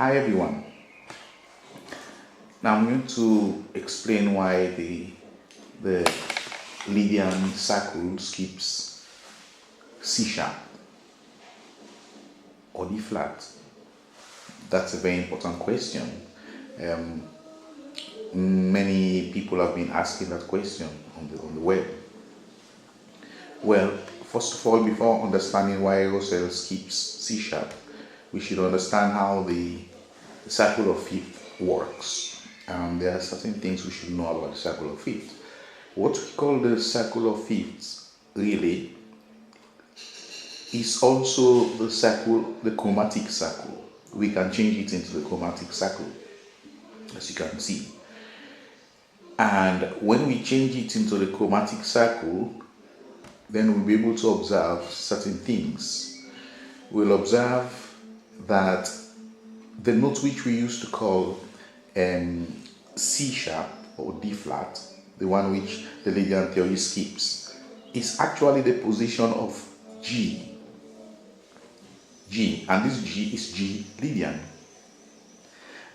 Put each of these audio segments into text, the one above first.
Hi everyone. Now I'm going to explain why the Lydian circle skips C sharp or D flat. That's a very important question. Many people have been asking that question on the web. Well, first of all, before understanding why Russell skips C sharp, we should understand how the circle of fifth works. There are certain things we should know about the circle of fifth. What we call the circle of fifths really is also the chromatic circle. We can change it into the chromatic circle, as you can see. And when we change it into the chromatic circle, then we'll be able to observe certain things. We'll observe that the note which we used to call C sharp or D flat, the one which the Lydian theory skips, is actually the position of G. And this G is G Lydian.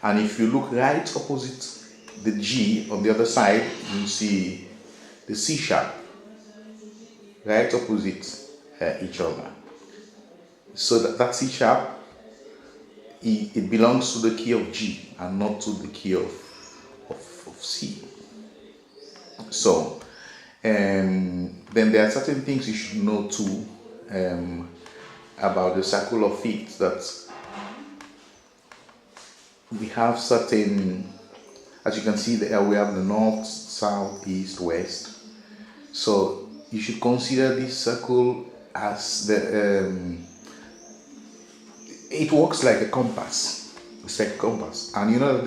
And if you look right opposite the G on the other side, you see the C sharp, right opposite each other. So that C sharp, it belongs to the key of G and not to the key of C. So then there are certain things you should know too about the circle of fifths, that we have certain, as you can see there, we have the north, south, east, west. So you should consider this circle as it works like a compass. It's like a compass, and you know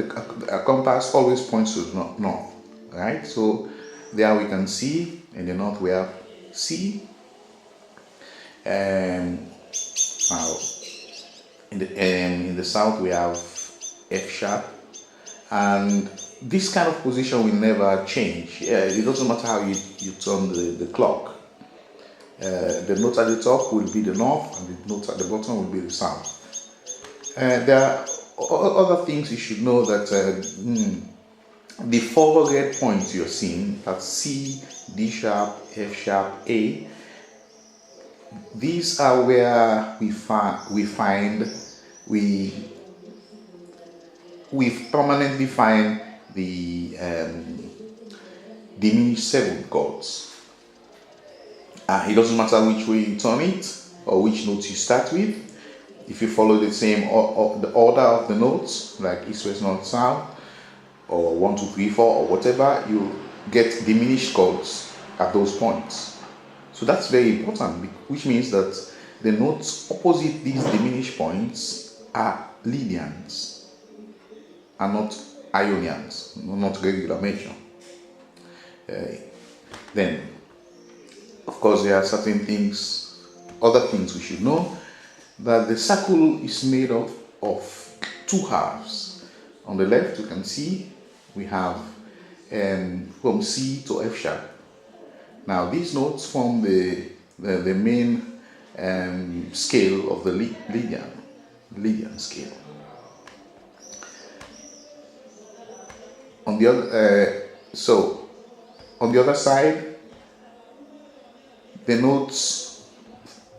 a compass always points to north, right? So there we can see in the north we have C, and now in the south we have F sharp, and this kind of position will never change. It doesn't matter how you turn the clock. The note at the top will be the north, and the note at the bottom will be the south. There are other things you should know, that the four red points you're seeing, that's C, D sharp, F sharp, A, these are where we permanently find the diminished seventh chords. It doesn't matter which way you turn it or which note you start with. If you follow the same or the order of the notes, like east, west, north, south, or 1, 2, 3, 4, or whatever, you get diminished chords at those points. So that's very important, which means that the notes opposite these diminished points are Lydians and not Ionians, not regular major. Then, of course, there are certain things, other things we should know, that the circle is made of two halves. On the left, you can see we have from C to F sharp. Now, these notes form the main scale of the Lydian scale. On the other side, the notes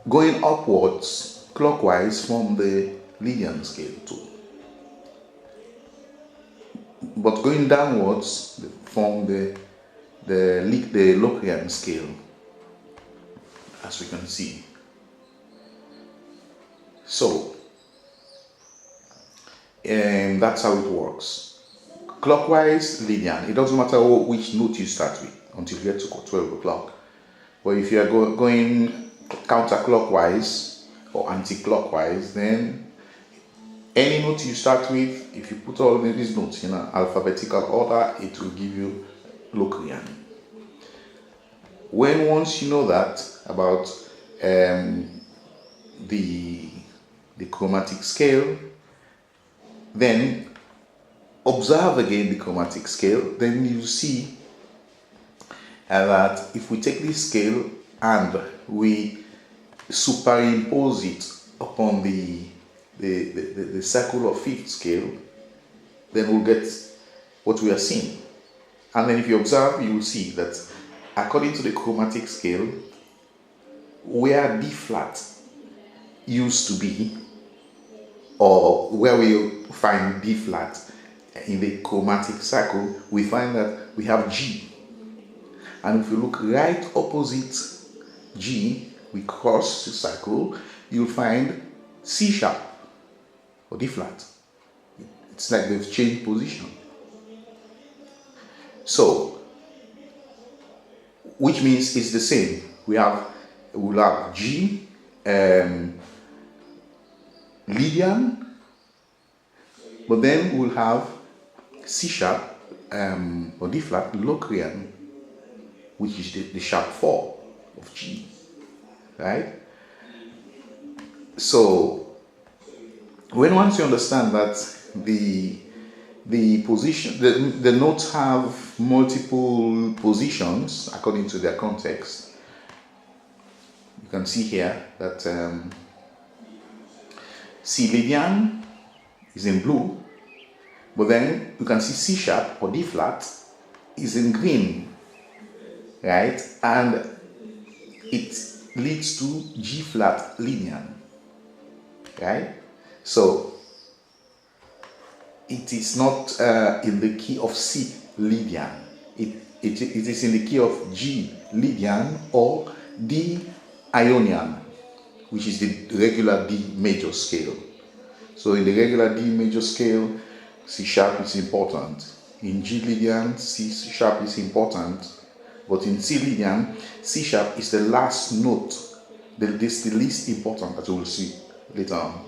going upwards clockwise form the Lydian scale too, but going downwards form the Locrian scale, as we can see. So that's how it works. Clockwise Lydian, it doesn't matter which note you start with until you get to 12 o'clock. But if you are going counterclockwise or anti-clockwise, then any note you start with, if you put all these notes in an alphabetical order, it will give you Locrian. Once you know that about the chromatic scale, then observe again the chromatic scale. Then you see that if we take this scale and we superimpose it upon the the circle or fifth scale, then we'll get what we are seeing. And then if you observe, you will see that according to the chromatic scale, where D flat used to be, or where we find D flat in the chromatic circle, we find that we have G. And if you look right opposite G, we cross the circle, you'll find C sharp or D flat. It's like they've changed position. So, which means it's the same. We'll have G, Lydian, but then we'll have C sharp or D flat Locrian, which is the sharp 4 of G, right? So once you understand that the position, the notes have multiple positions according to their context, you can see here that C Lydian is in blue, but then you can see C sharp or D flat is in green, right? And it leads to G flat Lydian, right? So it is not in the key of C Lydian. It is in the key of G Lydian or D Ionian, which is the regular D major scale. So in the regular D major scale, C sharp is important. In G Lydian, C sharp is important. But in C Lydian, C sharp is the last note. This is the least important, as we will see later on.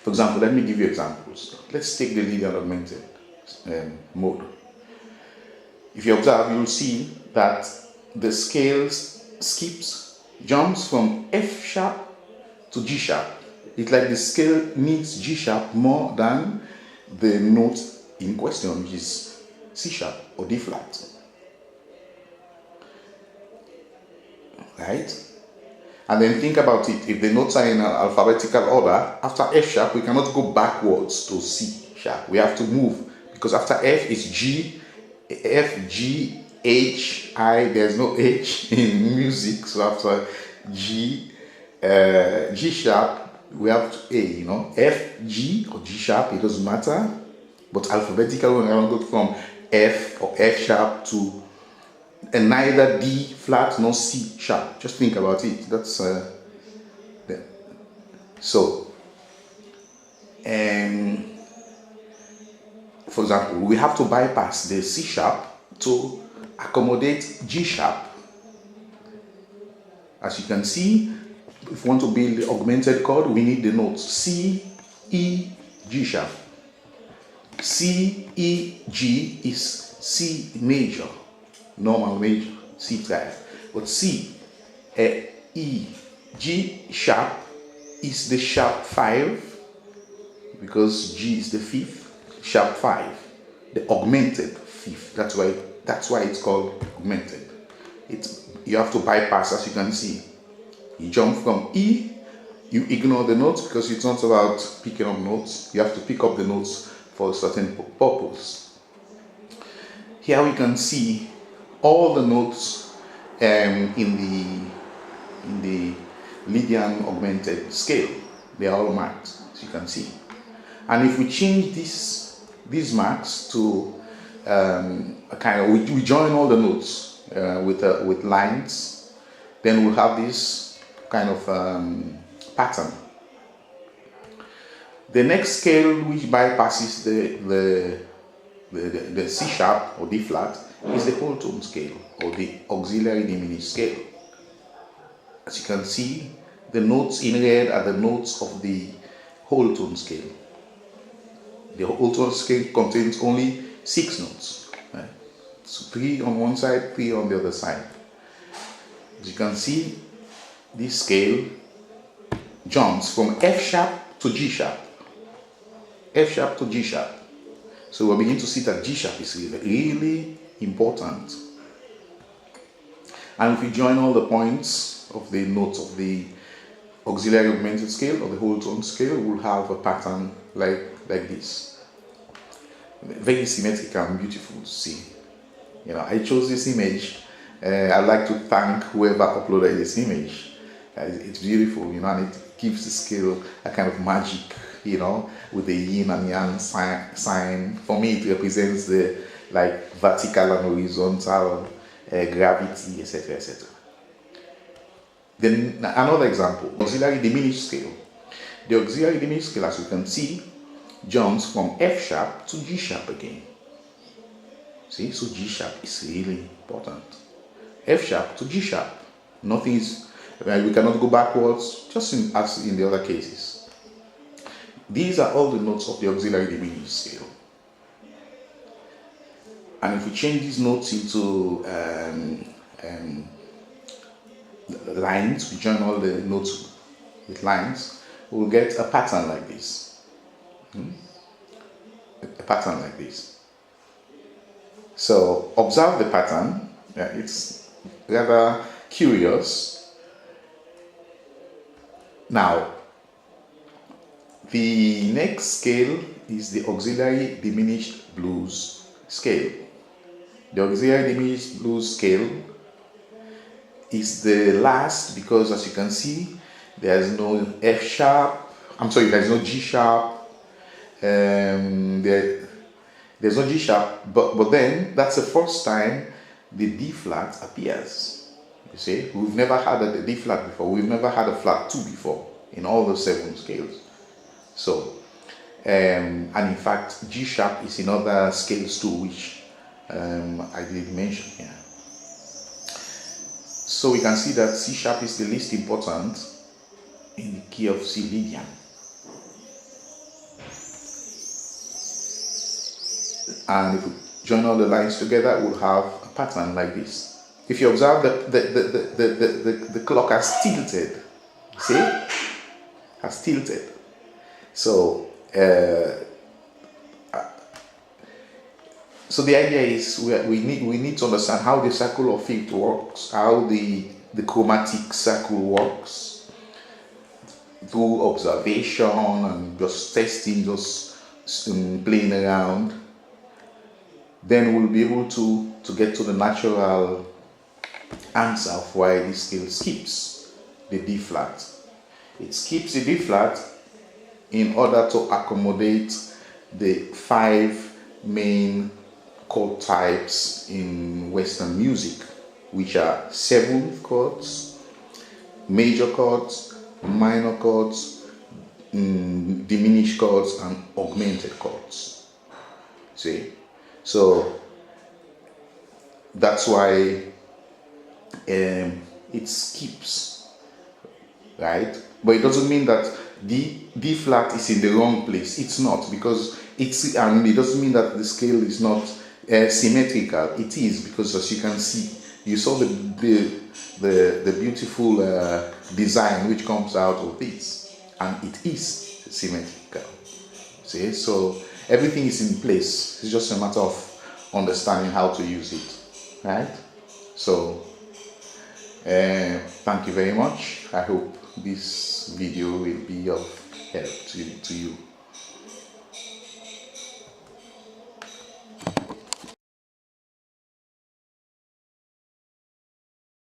For example, let me give you examples. Let's take the Lydian augmented mode. If you observe, you will see that the scale jumps from F sharp to G sharp. It's like the scale needs G sharp more than the note in question, which is C sharp or D flat. Right? And then think about it. If the notes are in alphabetical order, after F sharp, we cannot go backwards to C sharp. We have to move, because after F is G, F, G, H, I. There's no H in music, so after G, G sharp, we have to A, F, G, or G sharp, it doesn't matter. But alphabetically, we're going to go from F or F sharp to neither D flat nor C sharp. Just think about it. That's so. For example, we have to bypass the C sharp to accommodate G sharp. As you can see, if we want to build the augmented chord, we need the notes C, E, G sharp. C, E, G is C major, normal major, C type. But C, E, G sharp is the sharp 5, because G is the fifth, sharp 5, the augmented fifth. That's why it's called augmented. You have to bypass, as you can see. You jump from E, you ignore the notes because it's not about picking up notes. You have to pick up the notes for a certain purpose. Here we can see all the notes in the Lydian augmented scale. They are all marked, as you can see. And if we change these marks to a kind of, we join all the notes with lines, then we'll have this kind of pattern. The next scale which bypasses the C sharp or D flat is the whole tone scale, or the auxiliary diminished scale. As you can see, the notes in red are the notes of the whole tone scale. The whole tone scale contains only 6 notes. Right? So 3 on one side, 3 on the other side. As you can see, this scale jumps from F sharp to G sharp. F sharp to G sharp. So we'll begin to see that G sharp is really important. And if we join all the points of the notes of the auxiliary augmented scale or the whole tone scale will have a pattern like this. Very symmetrical and beautiful to see. I chose this image. I'd like to thank whoever uploaded this image. It's beautiful, and it gives the scale a kind of magic, with the yin and yang sign. For me, it represents the vertical and horizontal gravity, etc., etc. Then another example, auxiliary diminished scale. The auxiliary diminished scale, as you can see, jumps from F sharp to G sharp again. See, so G sharp is really important. F sharp to G sharp. Nothing is, we cannot go backwards, just as in the other cases. These are all the notes of the auxiliary diminished scale. And if we change these notes into lines, we join all the notes with lines, we'll get a pattern like this. A pattern like this. So observe the pattern. It's rather curious. Now, the next scale is the auxiliary diminished blues scale. The auxiliary diminished blues scale is the last because, as you can see, there's no F sharp. There's no G sharp. There's no G sharp, but then that's the first time the D flat appears. You see, we've never had a D flat before. We've never had a flat 2 before in all the 7 scales. So, and in fact, G sharp is in other scales too, which I did mention here. So we can see that C sharp is the least important in the key of C Lydian. And if we join all the lines together, we'll have a pattern like this. If you observe the clock has tilted, see? Has tilted. So, so the idea is we need to understand how the circle of fifth works, how the chromatic circle works through observation and just testing, just playing around. Then we'll be able to get to the natural answer of why this scale skips the D flat. It skips the D flat in order to accommodate the 5 main chord types in Western music, which are 7th chords, major chords, minor chords, diminished chords, and augmented chords. See? So that's why it skips, right? But it doesn't mean that D flat is in the wrong place. It's not, because and it doesn't mean that the scale is not symmetrical. It is, because as you can see, you saw the beautiful design which comes out of this, and it is symmetrical. See, so everything is in place. It's just a matter of understanding how to use it, right? So thank you very much. I hope this video will be of help to you.